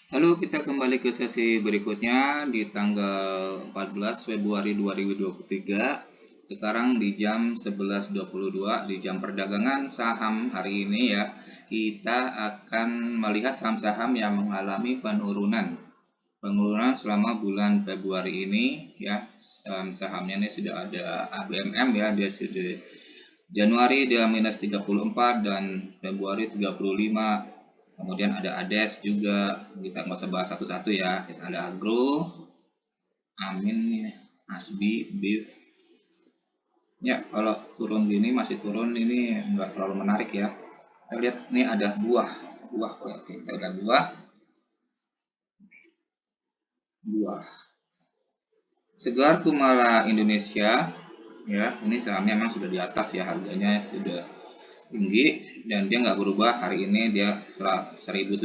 Halo, kita kembali ke sesi berikutnya di tanggal 14 Februari 2023. Sekarang di jam 11.22 di jam perdagangan saham hari ini ya. Kita akan melihat saham-saham yang mengalami penurunan. Penurunan selama bulan Februari ini ya. Saham-sahamnya ini sudah ada ABMM ya, dia sudah Januari dia minus 34 dan Februari 35. Kemudian ada ADES juga, kita nggak usah bahas satu-satu ya. Kita ada Agro, Amin, Asbi, BIF. Ya, kalau turun gini masih turun ini nggak terlalu menarik ya. Kita lihat ini ada buah, oke, kita lihat buah. Segar Kumala Indonesia, ya ini sahamnya memang sudah di atas ya, harganya sudah tinggi dan dia nggak berubah. Hari ini dia 1070.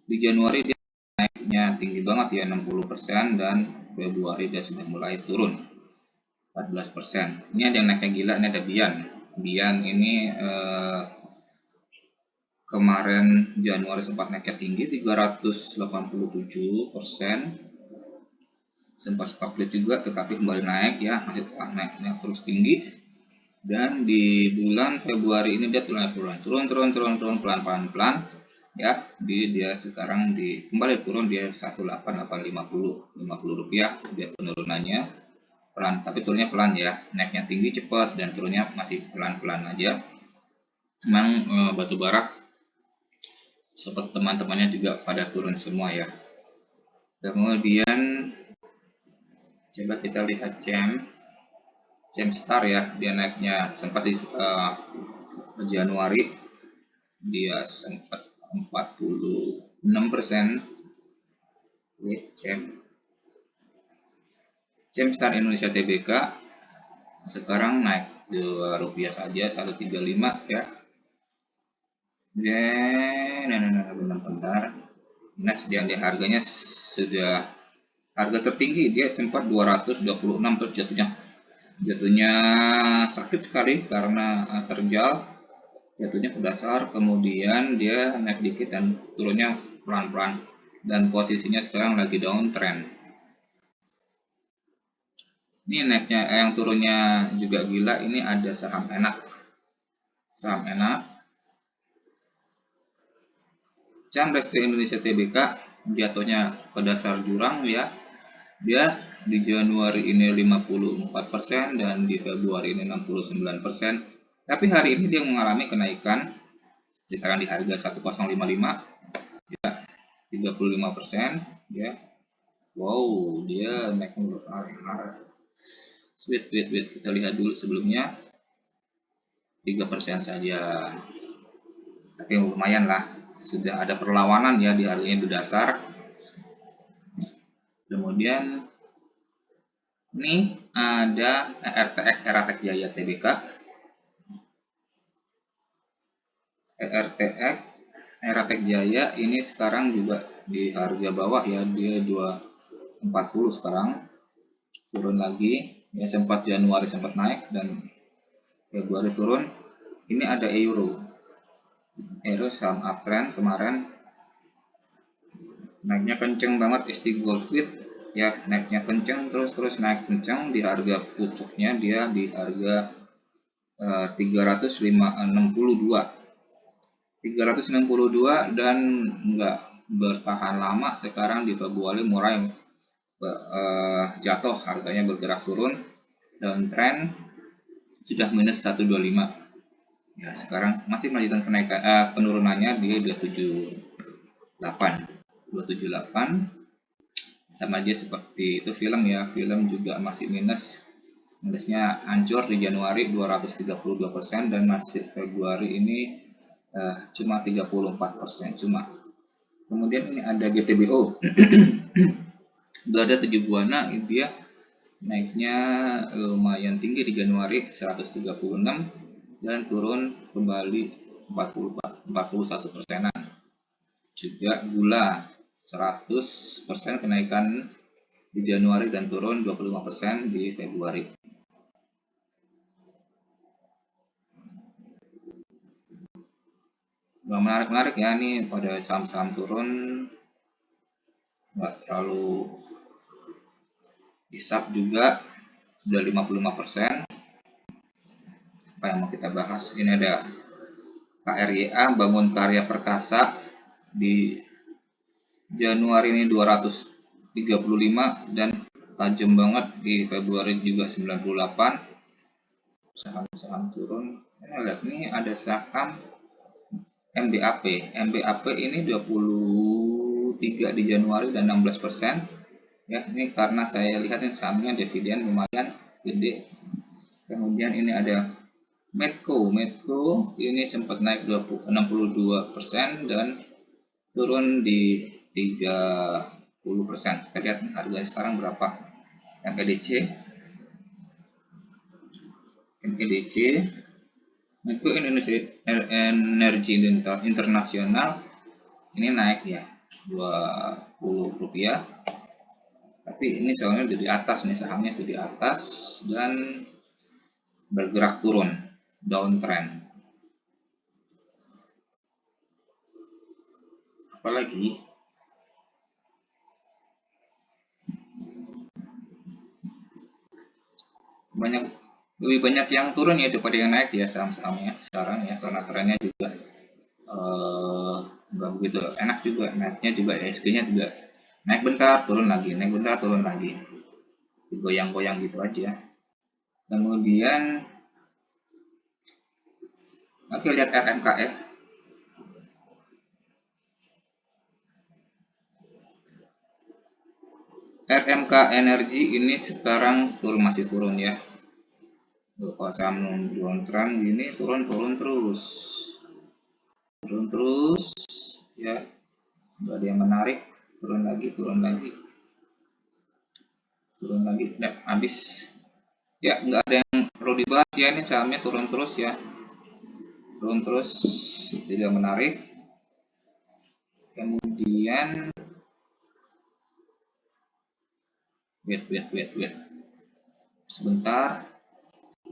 Di Januari dia naiknya tinggi banget ya, 60%, dan Februari dia sudah mulai turun 14%. Ini ada yang naiknya gila, ini ada Bian. Bian ini kemarin Januari sempat naiknya tinggi 387%, sempat stop split juga tetapi kembali naik ya, masih naiknya terus tinggi. Dan di bulan Februari ini dia turun pelan ya. Dia sekarang kembali turun, dia 18850 rupiah dia penurunannya pelan, tapi turunnya pelan ya, naiknya tinggi cepat dan turunnya masih pelan-pelan aja. Memang batu bara seperti teman-temannya juga pada turun semua ya. Kemudian coba kita lihat Star ya, dia naiknya sempat di Januari dia sempat 46%. Star Indonesia Tbk sekarang naik 2 rupiah saja, 135 ya. Bentar. Nah, sediaan di harganya sudah harga tertinggi, dia sempat 226, terus jatuhnya sakit sekali karena terjal, jatuhnya ke dasar, kemudian dia naik dikit dan turunnya pelan-pelan, dan posisinya sekarang lagi downtrend. Ini naiknya yang turunnya juga gila. Ini ada saham enak Cam Restu Indonesia Tbk jatuhnya ke dasar jurang ya. Dia di Januari ini 54% dan di Februari ini 69%. Tapi hari ini dia mengalami kenaikan, sekarang di harga 1055 ya, 35% ya. Wow, dia naik wait, kita lihat dulu sebelumnya 3% saja. Tapi lumayan lah, sudah ada perlawanan ya di harganya di dasar. Kemudian ini ada RTX Jaya Tbk. RTX Jaya ini sekarang juga di harga bawah ya, dia 240 sekarang, turun lagi ya. Sempat Januari sempat naik dan Februari turun. Ini ada Euro saham uptrend, kemarin naiknya kenceng banget. ST Goldfield ya, naiknya kenceng, terus naik kenceng. Di harga pucuknya dia di harga 362 dan nggak bertahan lama. Sekarang di Februari mulai jatuh, harganya bergerak turun dan tren sudah minus 125 ya. Sekarang masih melanjutkan kenaikan, penurunannya dia 278 sama aja seperti itu film ya. Film juga masih minusnya hancur di Januari 232% dan masih Februari ini cuma 34% cuma. Kemudian ini ada GTBO Belada 7 Buana, dia naiknya lumayan tinggi di Januari 136 dan turun kembali 41%. Juga gula 100% kenaikan di Januari dan turun 25% di Februari. Menarik ya nih pada saham-saham turun. nggak terlalu isap juga, sudah 55%. Apa yang mau kita bahas? Ini ada KRYA, Bangun Karya Perkasa, di Januari ini 235 dan tajam banget di Februari juga 98. Saham-saham turun. Lihat ini ada saham MBAP. MBAP ini 23 di Januari dan 16%. Ya, ini karena saya lihat ini sahamnya dividen lumayan gede. Kemudian ini ada Medco. Medco ini sempat naik 62% dan turun di 30%. Kita lihat harganya sekarang berapa. MPDC Medco Indonesia Energi Internasional ini naik ya, Rp20, tapi ini soalnya di atas nih, sahamnya di atas dan bergerak turun, downtrend. Apalagi lebih banyak yang turun ya daripada yang naik ya saham-sahamnya sekarang ya, karena trennya juga nggak begitu enak juga, naiknya juga ESG-nya juga naik bentar turun lagi, naik bentar turun lagi, goyang-goyang gitu aja. Kemudian oke, lihat RMKF. RMK Energi ini sekarang masih turun ya. Kalau saham downtrend gini turun terus ya, nggak ada yang menarik, turun lagi, nah, habis ya, nggak ada yang perlu dibahas ya, ini sahamnya turun terus ya, tidak menarik. Kemudian wait sebentar,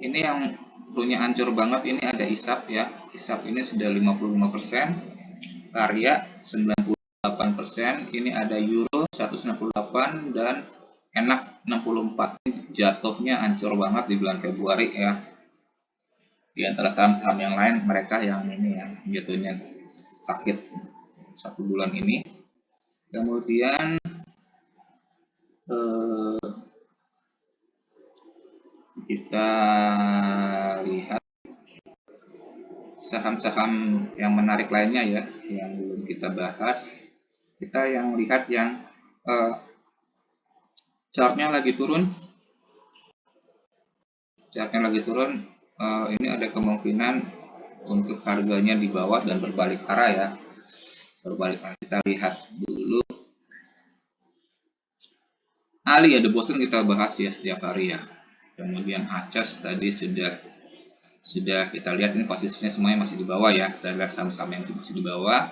ini yang punya hancur banget, ini ada ISAP ya. ISAP ini sudah 55%, Karya 98%, ini ada Euro 168 dan Enak 64. Jatuhnya hancur banget di bulan Februari ya. Di antara saham-saham yang lain, mereka yang ini ya jatuhnya sakit 1 bulan ini. Kemudian kita lihat saham-saham yang menarik lainnya ya, yang belum kita bahas. Kita yang lihat yang chartnya lagi turun. Ini ada kemungkinan untuk harganya di bawah dan berbalik arah ya. Kita lihat dulu. Ali ada bosan kita bahas ya setiap hari ya. Kemudian Acas tadi sudah kita lihat, ini posisinya semuanya masih di bawah ya. Kita lihat saham-saham yang masih di bawah.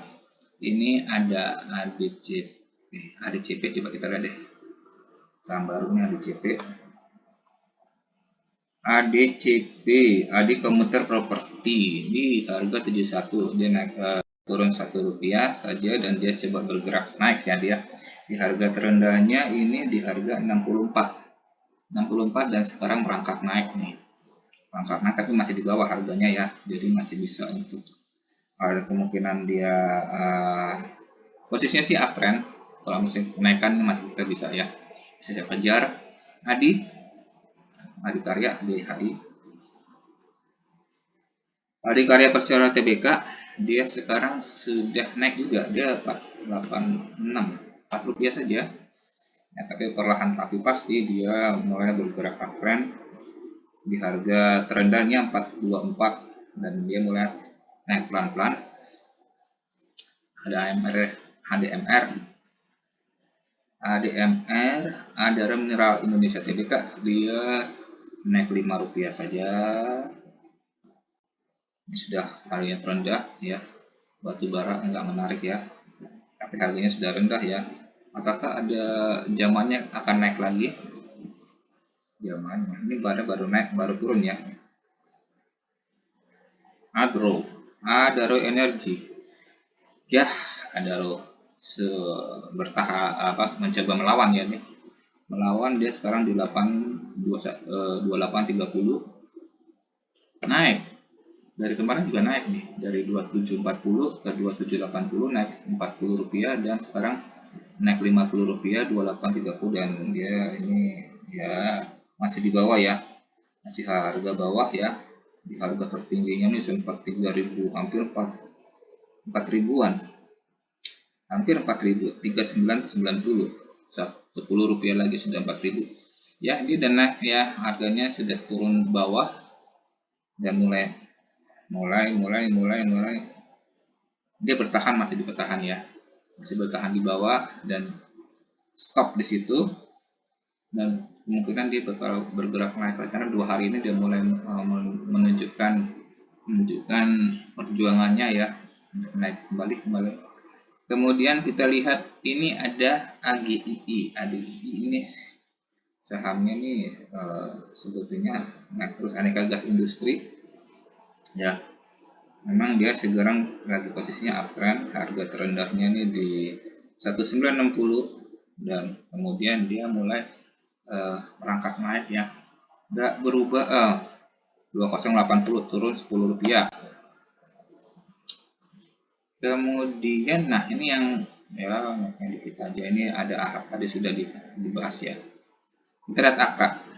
Ini ada ADCP, coba kita lihat deh. Saham baru ini ADCP, Adi Komuter Properti, di harga 71, dia naik turun Rp1 saja dan dia coba bergerak naik ya, dia di harga terendahnya ini di harga 64 dan sekarang merangkak naik nih, tapi masih di bawah harganya ya, jadi masih bisa untuk ada kemungkinan dia posisinya sih uptrend. Kalau misalnya kenaikan masih kita bisa ya, bisa kejar. Adi Karya, Adi Karya Persero Tbk, dia sekarang sudah naik juga, dia 486, Rp4 saja ya, tapi perlahan tapi pasti dia mulai bergerak uptrend di harga terendahnya 424 dan dia mulai naik pelan-pelan. Ada ADMR, Adara Mineral Indonesia Tbk, dia naik Rp5 saja. Ini sudah harganya terendah ya, batu bara enggak menarik ya, tapi harganya sudah rendah ya. Apakah ada zamannya akan naik lagi? Zamannya ini baru naik, baru turun ya. Adaro Energi ya, Adaro mencoba melawan ya nih. Melawan dia sekarang di 2830 naik. Dari kemarin juga naik nih, dari 2740 ke 2780 naik Rp40 dan sekarang naik Rp50 2830 dan dia ini ya masih di bawah ya. Masih harga bawah ya. Di harga tertingginya nih sempat 3.000 hampir 4 ribuan. Hampir 4.000, 3990. Rp10 lagi sudah 4.000. Ya, ini dan naik ya, harganya sudah turun bawah dan mulai dia bertahan, masih bertahan ya, masih bertahan di bawah dan stop di situ, dan kemungkinan dia bakal bergerak naik karena 2 hari ini dia mulai menunjukkan perjuangannya ya untuk naik kembali. Kemudian kita lihat ini ada AGII ini sahamnya nih sebetulnya naik terus, Aneka Gas Industri ya. Memang dia sekarang lagi posisinya uptrend, harga terendahnya nih di 1960 dan kemudian dia mulai merangkak naik ya, nggak berubah 2080 turun Rp10. Kemudian nah ini yang dikit aja, ini ada AHAB tadi sudah dibahas ya. Kita lihat AKRA.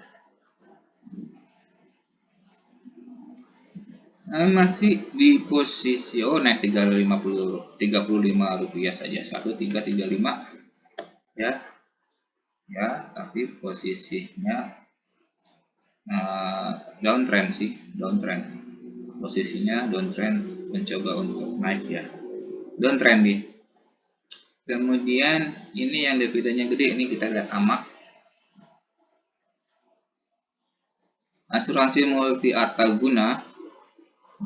Masih di posisi naik Rp35 saja, 1335 ya. Ya, tapi posisinya downtrend sih, downtrend. Posisinya downtrend, mencoba untuk naik ya. Downtrend nih. Kemudian ini yang dividennya gede, ini kita lihat AMAK. Asuransi Multi Artaguna,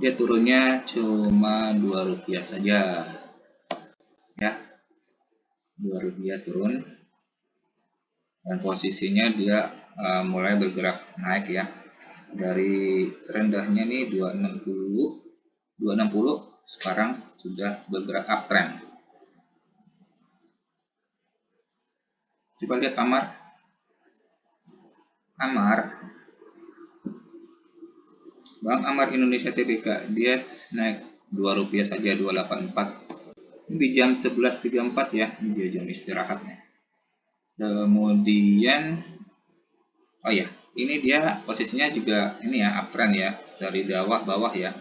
dia turunnya cuma Rp2 saja ya, Rp2 turun dan posisinya dia mulai bergerak naik ya, dari rendahnya nih 260 sekarang sudah bergerak uptrend. Coba lihat Amar Bank Amar Indonesia Tbk, dia naik Rp2 saja, 284 di jam 11.34 ya, ini dia jam istirahatnya. Kemudian ini dia posisinya juga ini ya, uptrend ya, dari bawah ya,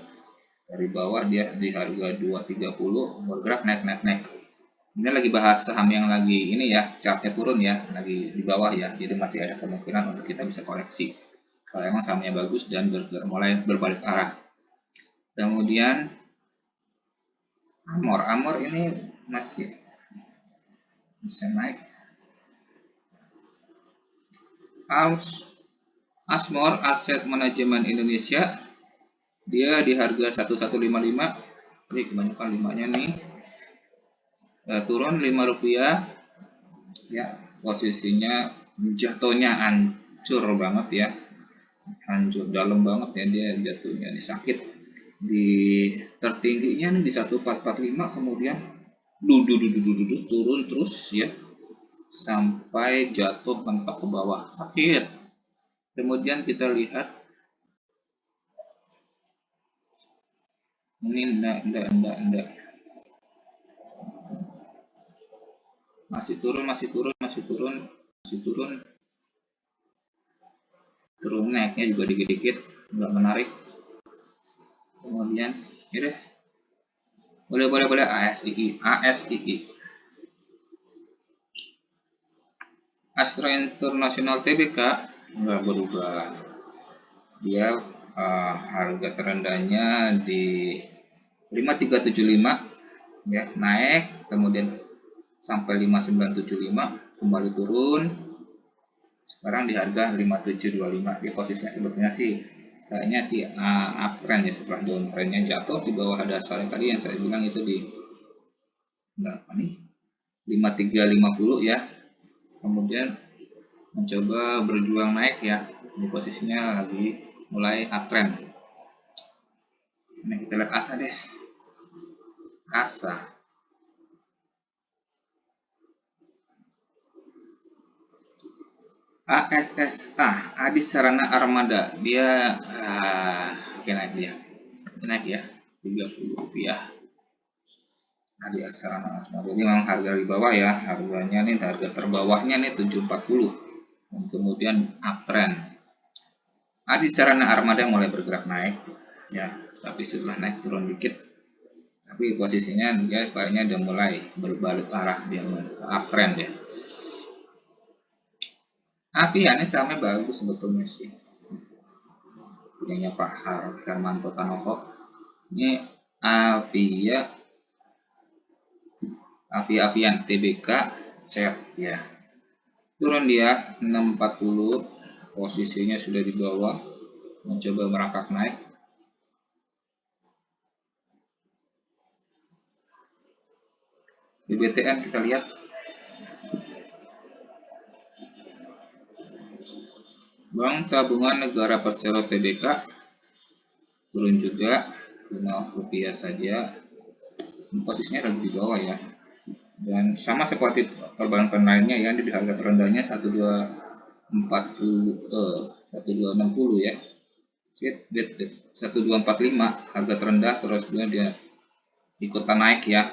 dari bawah dia di harga 230 bergerak naik. Ini lagi bahas saham yang lagi ini ya, chartnya turun ya, lagi di bawah ya, jadi masih ada kemungkinan untuk kita bisa koleksi kalau emang sahamnya bagus dan mulai berbalik arah. Kemudian Amor ini masih bisa naik. Asmor Asset Management Indonesia, dia di harga 1155, ini kebanyakan 5-nya nih, turun Rp5 ya, posisinya jatuhnya hancur banget ya, hancur dalam banget ya, dia jatuhnya ini sakit di tertingginya nih di 1445, kemudian turun terus ya sampai jatuh mentok ke bawah, sakit. Kemudian kita lihat ini enggak masih turun, naiknya juga dikit-dikit, nggak menarik. Kemudian ini deh, boleh ASII Astra International Tbk nggak berubah, dia harga terendahnya di 5375 ya, naik kemudian sampai 5975 kembali turun, sekarang di harga 5725. Dia posisinya sebetulnya sih kayaknya sih uptrend ya, setelah downtrendnya jatuh di bawah dasar tadi yang saya bilang itu di berapa nih, 5350 ya, kemudian mencoba berjuang naik ya, di posisinya lagi mulai uptrend. Ini kita lihat ASA deh. ASA ASSA, Adi Sarana Armada, dia naik ya, Rp30. Adi Sarana Armada ini memang harga di bawah ya, harganya nih, harga terbawahnya nih 740, dan kemudian uptrend. Adi Sarana Armada mulai bergerak naik ya, tapi setelah naik turun dikit, tapi posisinya dia kayaknya udah mulai berbalik arah, dia uptrend ya. Avia ini sahamnya bagus sebetulnya sih, punyanya Pak Hermanto Tanoko. Ini Avian TBK share ya, turun dia 640, posisinya sudah di bawah, mencoba merangkak naik. Di BTN kita lihat Bank Tabungan Negara Persero TBK turun juga Rp5 saja, posisinya lagi di bawah ya, dan sama seperti perbankan lainnya ya, di harga terendahnya 1260 ya, 1245 harga terendah, terus dia ikutan naik ya,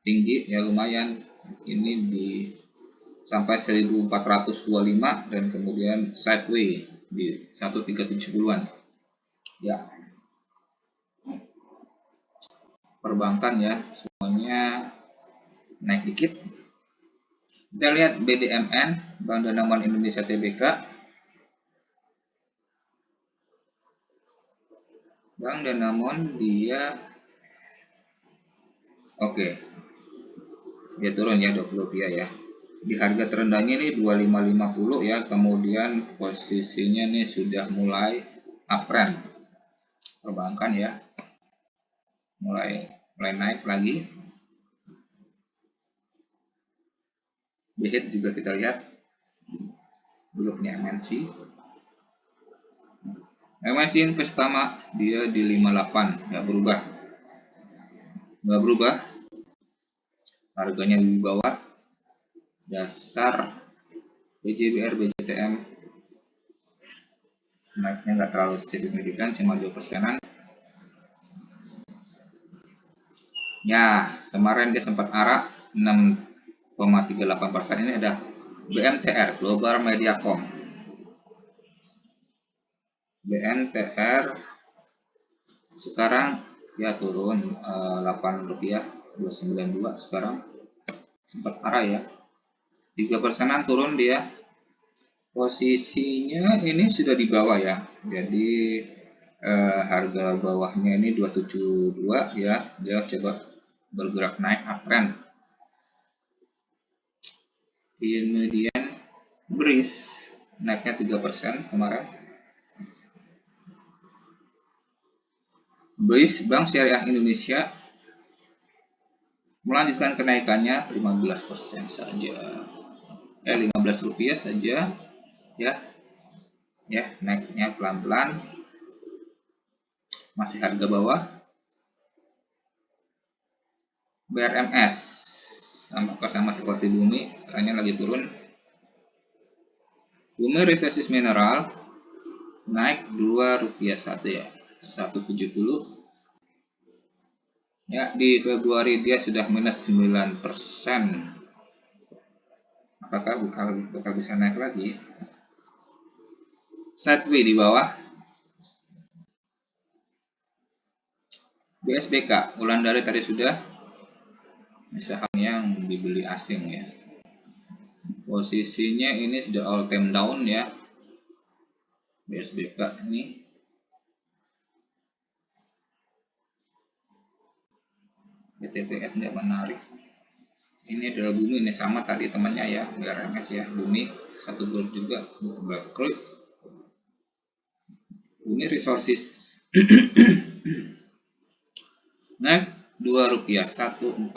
tinggi ya, lumayan ini di sampai 1425, dan kemudian sideways di 1370-an ya. Perbankan ya, semuanya naik dikit. Kita lihat BDMN, Bank Danamon Indonesia Tbk. Bank Danamon dia dia turun ya Rp20 ya. Di harga terendahnya ini 2550 ya, kemudian posisinya nih sudah mulai uptrend. Perbankan ya, mulai naik lagi. BHIT juga kita lihat, grupnya MNC Investama, dia di 58, nggak berubah, harganya di bawah. Dasar BJBR BJTM naiknya nggak terlalu signifikan, cuma 2%. Ya, kemarin dia sempat arah 6,38%. Ini ada BMTR, Global Mediacom. BMTR sekarang ya turun Rp8,292 sekarang, sempat arah ya 3%-an turun dia. Posisinya ini sudah di bawah ya, jadi harga bawahnya ini 272 ya, dia coba bergerak naik uptrend. Kemudian BRIS naiknya 3% kemarin. BRIS, Bank Syariah Indonesia, melanjutkan kenaikannya 15% saja, Rp15 saja ya, naiknya pelan-pelan, masih harga bawah. BRMS sama seperti Bumi, hanya lagi turun. Bumi Resources Mineral naik Rp2 satu ya, 170 ya. Di Februari dia sudah minus 9%, apakah bakal bisa naik lagi? Sideways di bawah. BSBK, Wulandari tadi sudah, saham yang dibeli asing ya, posisinya ini sudah all time down ya. BSBK ini BTPS tidak menarik. Ini adalah Bumi, ini sama tadi temannya ya, BRMS ya, Bumi satu grup juga, Bumi Resources naik Rp2, 145,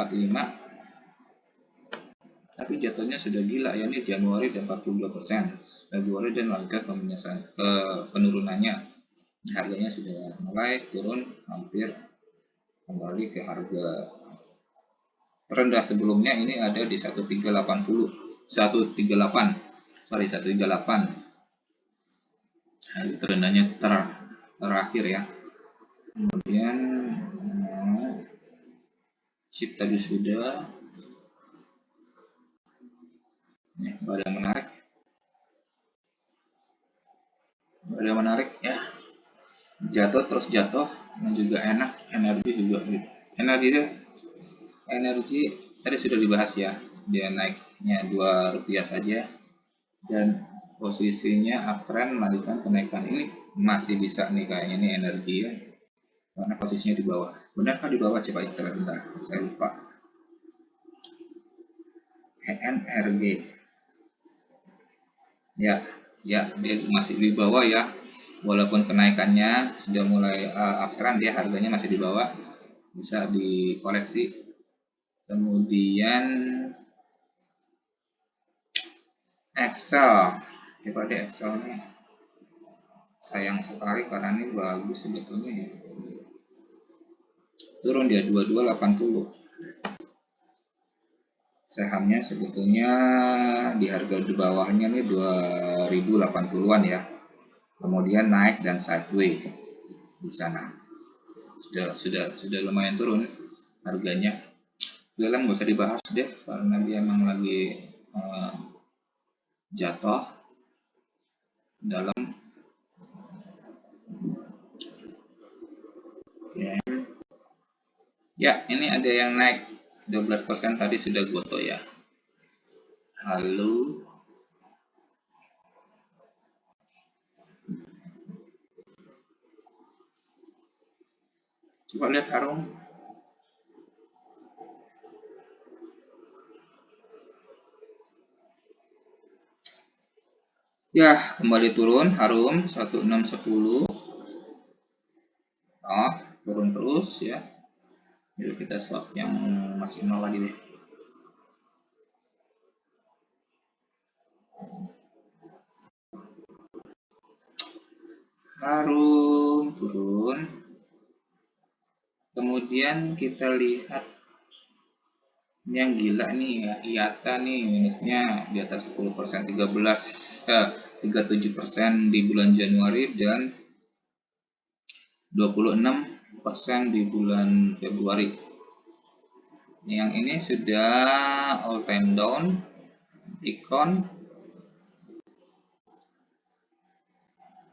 tapi jatuhnya sudah gila ya, ini Januari dan 42%, Februari dan lanjut penurunannya, harganya sudah mulai turun, hampir kembali ke harga terendah sebelumnya, ini ada di 1380 138, sorry 138. Hari terendahnya terakhir ya. Kemudian chip tadi sudah. Ini ada menarik ya, jatuh terus jatuh, dan juga enak, energi juga gitu. Energi tadi sudah dibahas ya, dia naiknya Rp2 saja, dan posisinya uptrend melanjutkan kenaikan. Ini masih bisa nih kayaknya, ini energi ya, karena posisinya di bawah. Benarkah di bawah? Coba kita lihat bentar, saya lupa. ENRG ya, dia masih di bawah ya, walaupun kenaikannya sudah mulai uptrend, dia harganya masih di bawah, bisa dikoleksi. Kemudian Excel, coba deh Excel nih, sayang sekali karena ini bagus sebetulnya ya, turun dia 2280. Sahamnya sebetulnya di harga di bawahnya nih 2080-an ya, kemudian naik dan sideways di sana, sudah lumayan turun harganya. Film nggak usah dibahas deh karena dia emang lagi jatuh dalam. Ya, ini ada yang naik 12% tadi sudah goto ya. Halo. Coba lihat Harum. Ya, kembali turun Harum 1610. Oh, turun terus ya. Jadi kita swap yang masih nol lagi deh. Harum turun. Kemudian kita lihat yang gila nih ya, IATA nih minusnya di atas 10%, 37% di bulan Januari dan 26% di bulan Februari. Yang ini sudah all time down. Ikon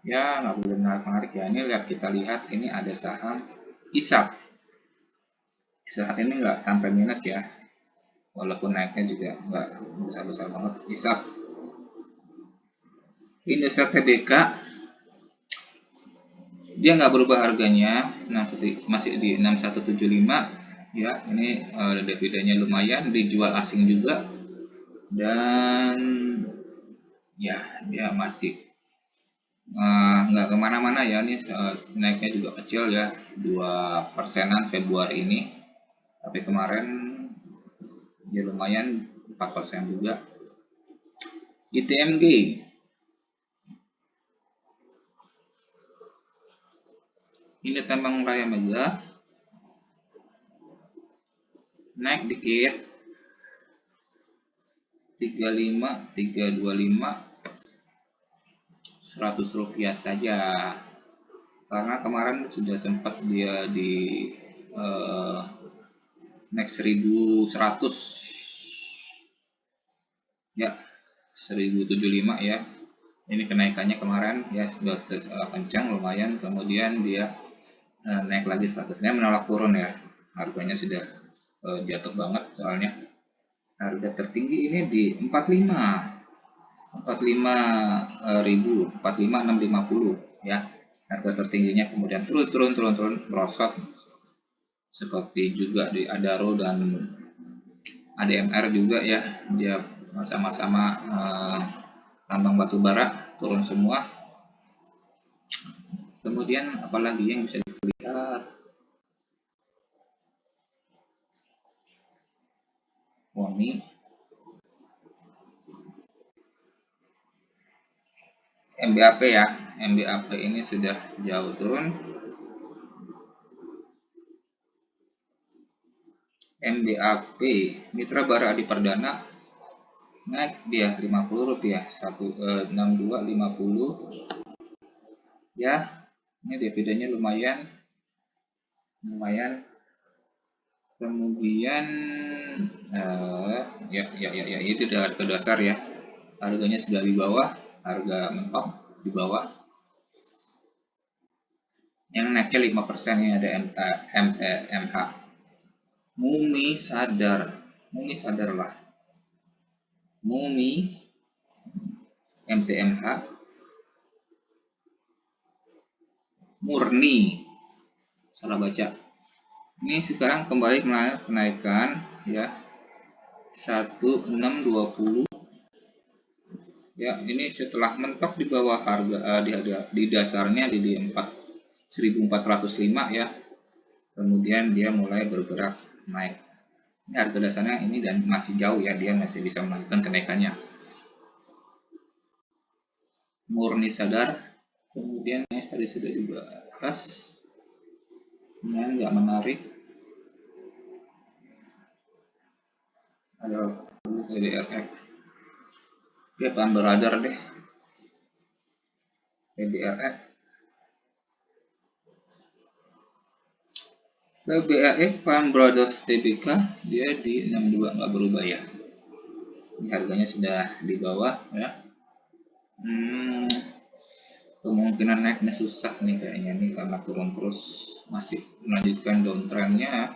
ya nggak boleh menarik ya. Ini kita lihat ini ada saham ISAP. Saat ini nggak sampai minus ya, walaupun naiknya juga nggak besar-besar banget. ISAP, Indosat Tbk, dia nggak berubah harganya, masih di 6175 ya. Ini dividennya lumayan, dijual asing juga, dan ya dia masih nggak kemana-mana ya. Ini naiknya juga kecil ya, 2%-an Februari ini, tapi kemarin ya lumayan 4% juga. ITMG ini Tambang Raya Mega, naik dikit 35, 325, Rp100 saja, karena kemarin sudah sempat dia di naik 1100 ya, 1075 ya. Ini kenaikannya kemarin ya sudah kencang lumayan, kemudian dia naik lagi 100-nya, menolak turun ya, harganya sudah jatuh banget, soalnya harga tertinggi ini di 45.650 ya, harga tertingginya, kemudian turun merosot, seperti juga di Adaro dan ADMR juga ya, dia sama-sama tambang batu bara, turun semua. Kemudian apalagi yang bisa dilihat, Woni, MBAP ya, MBAP ini sudah jauh turun. MBAP Mitra Bara Adi Perdana naik dia Rp50, 16250 ya. Ini dividennya lumayan. Kemudian ya itu harga dasar ya, harganya sudah di bawah, harga mentok di bawah. Yang naiknya 5% ini ada MH. Mumi sadarlah. Mumi MTMH murni, salah baca. Ini sekarang kembali kenaikan ya, 1620 ya. Ini setelah mentok di bawah harga di dasarnya di 1405 ya. Kemudian dia mulai bergerak naik. Ini harga dasarnya ini dan masih jauh ya, dia masih bisa melakukan kenaikannya. Murni sadar. Kemudian yang tadi sudah dibahas, ini nggak menarik. Ada PDRF, dia bahan beradar deh. PDRF Pan Brothers Tbk dia di 62 nggak berubah ya. Ini harganya sudah di bawah ya. Kemungkinan naiknya susah nih kayaknya nih, karena turun terus, masih melanjutkan downtrendnya.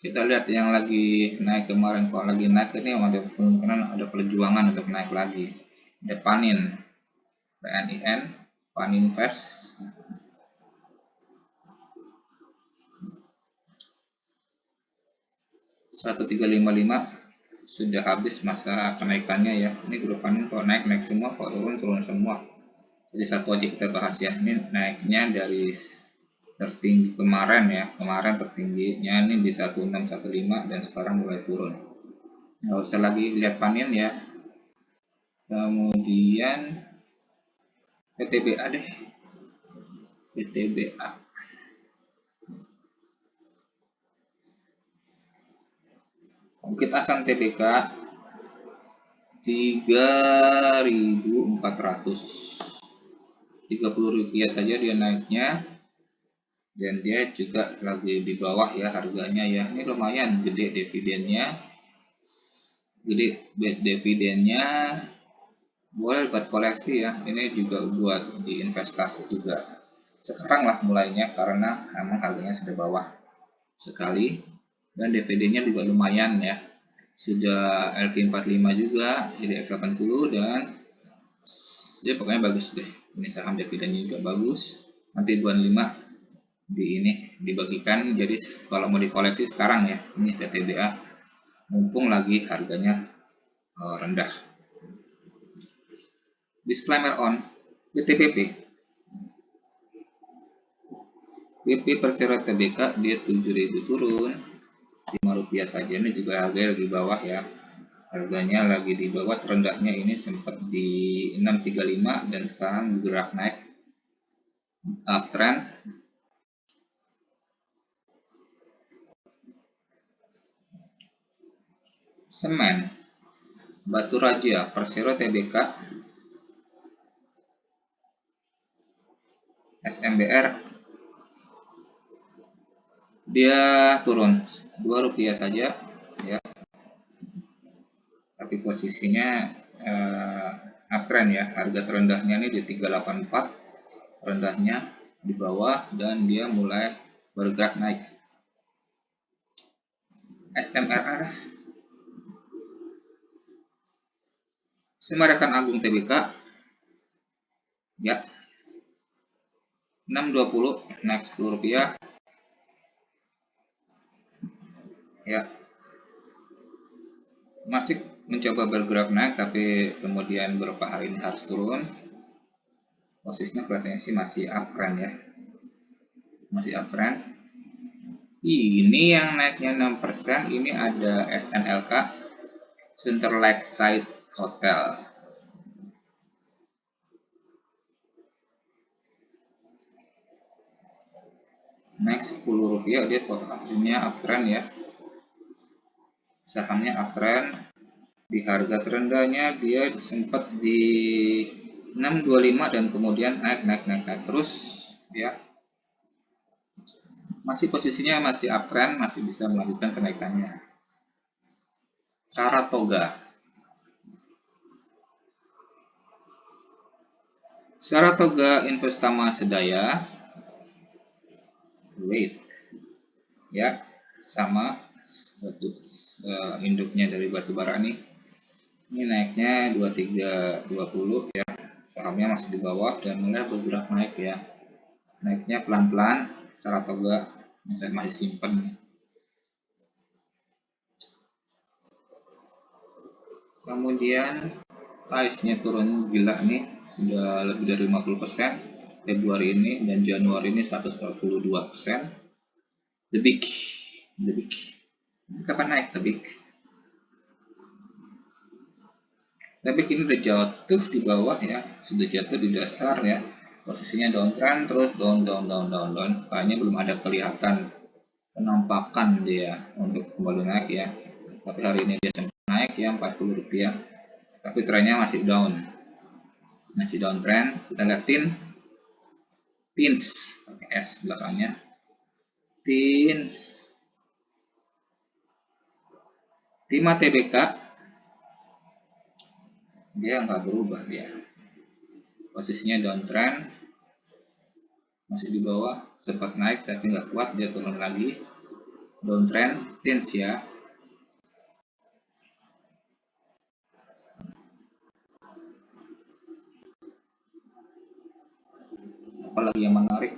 Kita lihat yang lagi naik kemarin, kalau lagi naik ini ada kemungkinan ada perjuangan untuk naik lagi. Ada Panin, PNIN, Paninvest. $1355 sudah habis masa kenaikannya ya. Ini grup Panin kalau naik semua, kalau turun semua. Jadi satu aja kita bahas ya. Ini naiknya dari tertinggi kemarin ya, kemarin tertingginya ini di 1615 dan sekarang mulai turun. Nggak usah lagi lihat Panin ya. Kemudian PTBA deh, PTBA Bukit Asam Tbk 3.400, Rp30 saja dia naiknya, dan dia juga lagi di bawah ya harganya ya. Ini lumayan gede dividennya, boleh buat koleksi ya. Ini juga buat diinvestasi juga sekarang lah mulainya, karena memang harganya sudah bawah sekali dan dividennya juga lumayan ya. Sudah LQ45 juga, jadi F80 dan ya pokoknya bagus deh. Ini saham dividennya juga bagus. Nanti 25 dibagikan, jadi kalau mau dikoleksi sekarang ya. Ini PTBA mumpung lagi harganya rendah. Disclaimer on BTPP. BP Persero Tbk dia 7.000 turun Rp5 saja. Ini juga harga di bawah ya, harganya lagi di bawah. Terendahnya ini sempat di 635 dan sekarang bergerak naik uptrend. Semen Batu Raja Persero Tbk SMBR dia turun Rp2 saja ya, tapi posisinya uptrend ya. Harga terendahnya ini di 384, rendahnya di bawah dan dia mulai bergerak naik. SMRR Semarakan Agung Tbk ya 620 naik Rp10 ya, masih mencoba bergerak naik tapi kemudian beberapa hari ini harus turun. Posisinya kelihatannya sih masih uptrend ya, masih uptrend. Ini yang naiknya 6%, ini ada SNLK, Sunter Lakeside Hotel. Naik Rp10, dia hasilnya uptrend ya. sahamnya uptrend. Di harga terendahnya dia sempat di 625 dan kemudian naik terus ya. Masih posisinya masih uptrend, masih bisa melakukan kenaikannya. Saratoga. Saratoga Investama Sedaya. Wait. Ya, sama induknya dari batubara nih. Ini naiknya 2320 ya. Sahamnya masih di bawah dan mulai bergerak naik ya. Naiknya pelan-pelan. Saratoga masih simpen. Kemudian price-nya turun gila nih, sudah lebih dari 50% Februari ini, dan Januari ini 142%. The Big. Kapan naik The Big? The Big ini udah jatuh di bawah ya, sudah jatuh di dasar ya. Posisinya downtrend terus down. Kayaknya belum ada kelihatan penampakan dia untuk kembali naik ya. Tapi hari ini dia sempat naik ya, 40 rupiah. Tapi trennya masih down. Masih downtrend. Kita lihatin pins pakai S belakangnya. Pins Timah TBK dia nggak berubah dia. Posisinya downtrend. Masih di bawah, sempat naik tapi nggak kuat, dia turun lagi. Downtrend pins ya. Apalagi yang menarik?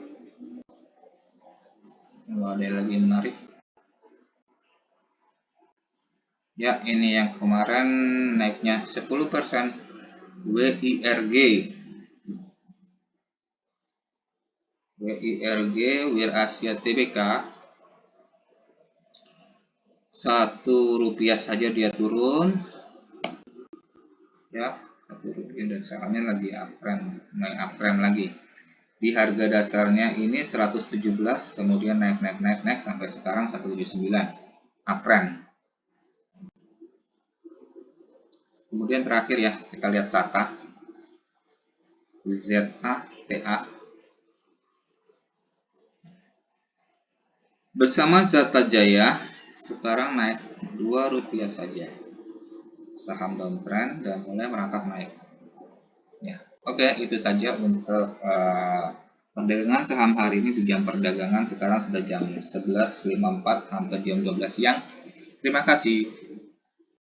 Kalau ada lagi yang menarik ya, ini yang kemarin naiknya 10%, WIRG Wir Asia TBK, 1 rupiah saja dia turun ya, 1 rupiah, dan sahamnya lagi naik uptrend lagi. Di harga dasarnya ini 117, kemudian naik sampai sekarang 179, uptrend. Kemudian terakhir ya, kita lihat SATA, ZATA. Bersama Zata Jaya sekarang naik 2 rupiah saja. Saham downtrend dan mulai merangkak naik. Ya, oke, itu saja untuk perdagangan saham hari ini di jam perdagangan. Sekarang sudah jam 11.54, hampir jam 12 siang. Terima kasih.